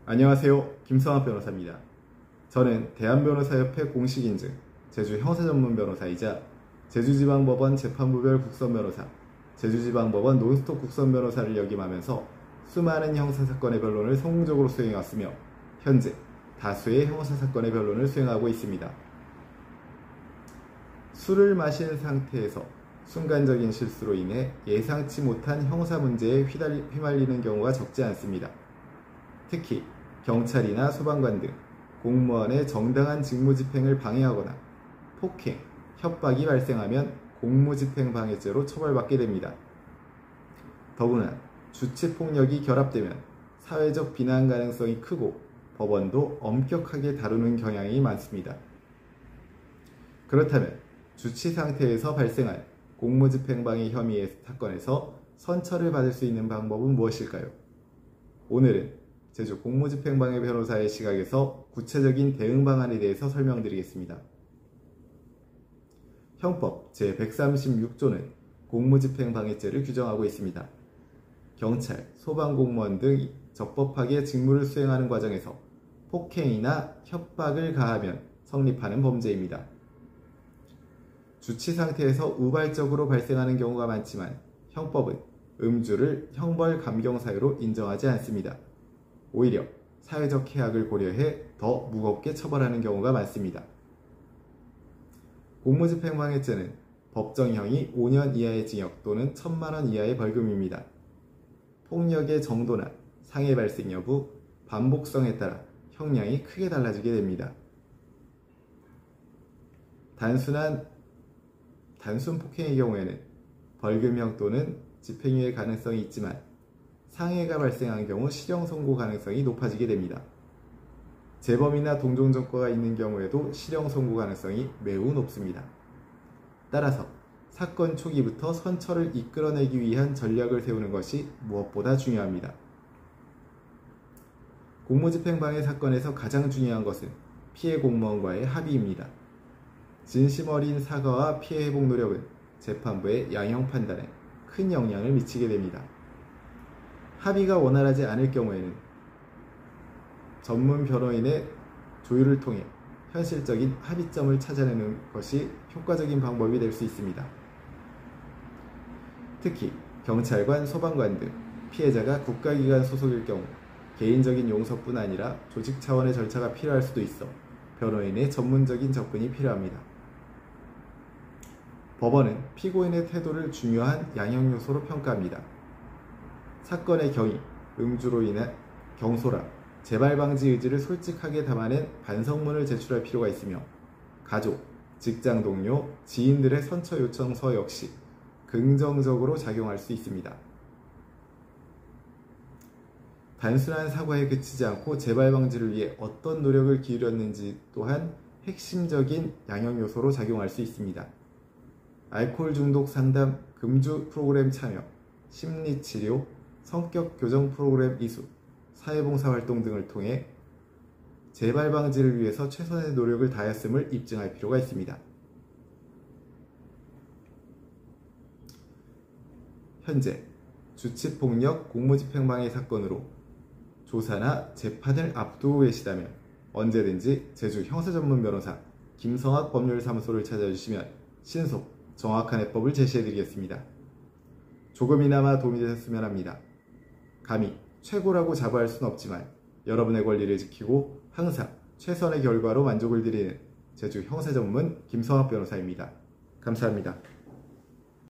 안녕하세요. 김성학 변호사입니다. 저는 대한변호사협회 공식인증 제주 형사전문변호사이자 제주지방법원 재판부별 국선변호사, 제주지방법원 논스톱 국선변호사를 역임하면서 수많은 형사사건의 변론을 성공적으로 수행해왔으며 현재 다수의 형사사건의 변론을 수행하고 있습니다. 술을 마신 상태에서 순간적인 실수로 인해 예상치 못한 형사 문제에 휘말리는 경우가 적지 않습니다. 특히 경찰이나 소방관 등 공무원의 정당한 직무집행을 방해하거나 폭행, 협박이 발생하면 공무집행방해죄로 처벌받게 됩니다. 더구나 주치폭력이 결합되면 사회적 비난 가능성이 크고 법원도 엄격하게 다루는 경향이 많습니다. 그렇다면 주치 상태에서 발생한 공무집행방해 혐의의 사건에서 선처를 받을 수 있는 방법은 무엇일까요? 오늘은 제주 공무집행방해 변호사의 시각에서 구체적인 대응 방안에 대해서 설명드리겠습니다. 형법 제136조는 공무집행방해죄를 규정하고 있습니다. 경찰, 소방공무원 등 적법하게 직무를 수행하는 과정에서 폭행이나 협박을 가하면 성립하는 범죄입니다. 주치 상태에서 우발적으로 발생하는 경우가 많지만 형법은 음주를 형벌 감경 사유로 인정하지 않습니다. 오히려 사회적 해악을 고려해 더 무겁게 처벌하는 경우가 많습니다. 공무집행방해죄는 법정형이 5년 이하의 징역 또는 1,000만원 이하의 벌금입니다. 폭력의 정도나 상해 발생 여부, 반복성에 따라 형량이 크게 달라지게 됩니다. 단순 폭행의 경우에는 벌금형 또는 집행유예 가능성이 있지만 상해가 발생한 경우 실형 선고 가능성이 높아지게 됩니다. 재범이나 동종적과가 있는 경우에도 실형 선고 가능성이 매우 높습니다. 따라서 사건 초기부터 선처를 이끌어내기 위한 전략을 세우는 것이 무엇보다 중요합니다. 공무집행방해 사건에서 가장 중요한 것은 피해 공무원과의 합의입니다. 진심 어린 사과와 피해 회복 노력은 재판부의 양형 판단에 큰 영향을 미치게 됩니다. 합의가 원활하지 않을 경우에는 전문 변호인의 조율을 통해 현실적인 합의점을 찾아내는 것이 효과적인 방법이 될 수 있습니다. 특히 경찰관, 소방관 등 피해자가 국가기관 소속일 경우 개인적인 용서뿐 아니라 조직 차원의 절차가 필요할 수도 있어 변호인의 전문적인 접근이 필요합니다. 법원은 피고인의 태도를 중요한 양형 요소로 평가합니다. 사건의 경위, 음주로 인한 경솔함, 재발 방지 의지를 솔직하게 담아낸 반성문을 제출할 필요가 있으며 가족, 직장 동료, 지인들의 선처 요청서 역시 긍정적으로 작용할 수 있습니다. 단순한 사과에 그치지 않고 재발 방지를 위해 어떤 노력을 기울였는지 또한 핵심적인 양형 요소로 작용할 수 있습니다. 알코올 중독 상담, 금주 프로그램 참여, 심리치료, 성격 교정 프로그램 이수, 사회봉사 활동 등을 통해 재발 방지를 위해서 최선의 노력을 다했음을 입증할 필요가 있습니다. 현재 주치폭력 공무집행방해 사건으로 조사나 재판을 앞두고 계시다면 언제든지 제주 형사전문변호사 김성학 법률사무소를 찾아주시면 신속, 정확한 해법을 제시해드리겠습니다. 조금이나마 도움이 되셨으면 합니다. 감히 최고라고 자부할 수는 없지만 여러분의 권리를 지키고 항상 최선의 결과로 만족을 드리는 제주 형사전문 김성학 변호사입니다. 감사합니다.